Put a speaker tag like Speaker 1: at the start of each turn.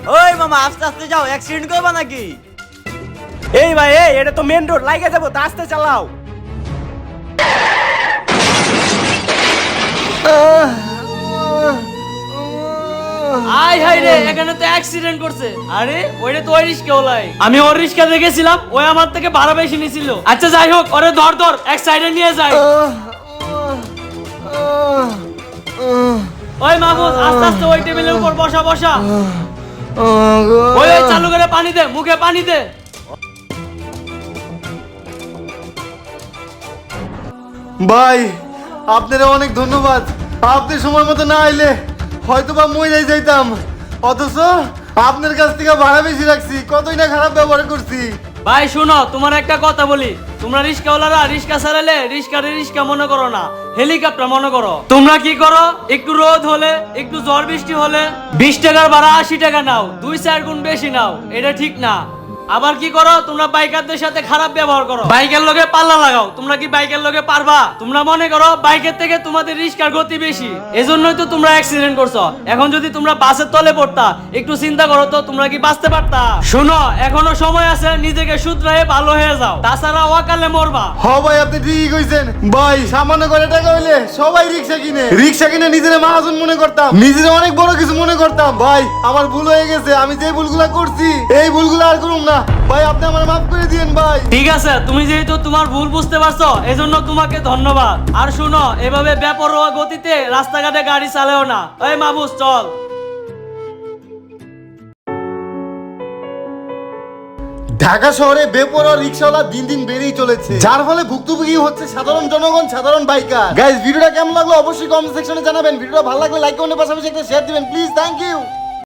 Speaker 1: ওই মামা আস্তে আস্তে যাও, অ্যাক্সিডেন্ট করবা নাকি?
Speaker 2: এই ভাই এই এটা তো মেন রোড, লাইগে যাবো, তা আস্তে চালাও।
Speaker 3: আয় হাই রে, এখানে তো অ্যাক্সিডেন্ট করছে। আরে ওইটা তো ওই রিস্কা ওলাই, আমি ওর রিস্কা দেখেছিলাম, ওই আমার থেকে ভাড়া বেশি নিছিল। আচ্ছা যাই হোক, ওরে ধর ধর, এক সাইডে নিয়ে যায়। ওই মাহমুদ আস্তে আস্তে ওই টেবিলের উপর বসা বসা। ওই ওই চালু করে পানি দে, মুখে পানি দে।
Speaker 4: ভাই আপনারা অনেক ধন্যবাদ। আপনি সময় মতো না আইলে হয়তো বা মরে যাইতাম, অথচ আপনার কাছ থেকে ভাড়া বেশি রাখছি, কতই না খারাপ ব্যবহার করছি।
Speaker 3: ভাই শুনো, তোমার একটা কথা বলি, তোমরা রিস্কাওয়ালারা রিস্কা চালালে রিস্কারে রিস্কা মনে করো না, হেলিকপ্টার মনে করো। তোমরা কি করো, একটু রোদ হলে, একটু ঝড় বৃষ্টি হলে 20 টাকার ভাড়া 80 টাকা নাও, 2-4 গুণ বেশি নাও। এটা ঠিক না। আবার কি করো, তোমরা বাইকারদের সাথে খারাপ ব্যবহার করো, বাইকের লগে পাল্লা লাগাও। তোমরা কি বাইকের লগে পারবা? তোমরা মনে করো বাইকের থেকে তোমাদের রিস্কার গতি বেশি, এজন্যই তো তোমরা অ্যাক্সিডেন্ট করছো। এখন যদি তোমরা বাসের তলে পড়তা, একটু চিন্তা করো তো, তোমরা কি বাঁচতে পারতা? শোনো, এখনো সময় আছে, নিজেকে শুধরায়ে ভালো হয়ে যাও, তাছাড়া অকালে মরবা।
Speaker 4: হ ভাই আপনি ঠিকই কইছেন। ভাই সামান্য করে টাকা হইলে সবাই রিক্সা কিনে, রিক্সা কিনে নিজের মহাজন মনে করতাম, নিজের অনেক বড় কিছু মনে করতাম। ভাই আমার ভুল হয়ে গেছে, আমি যে ভুলগুলা করছি এই ভুলগুলো আর করুম না। ভাই আপনি আমার মাফ করে দিয়েন ভাই।
Speaker 3: ঠিক আছে, তুমি যেহেতু তোমার ভুল বুঝতে পারছো, এজন্য তোমাকে ধন্যবাদ। আর শুনো, এভাবে বেপরোয়া গতিতে রাস্তাঘাটে গাড়ি চালাও না। এই মাহবুব চল।
Speaker 4: ঢাকা শহরে বেপরোয়া রিকশাওয়ালা দিন দিন বেড়েই চলেছে, যার ফলে ভুক্তভোগী হচ্ছে সাধারণ জনগণ, সাধারণ বাইকার। গাইস ভিডিওটা কেমন লাগলো অবশ্যই কমেন্ট সেকশনে জানাবেন। ভিডিওটা ভালো লাগলে লাইক কমেন্টের পাশাপাশি একটা শেয়ার দিবেন প্লিজ। Thank you.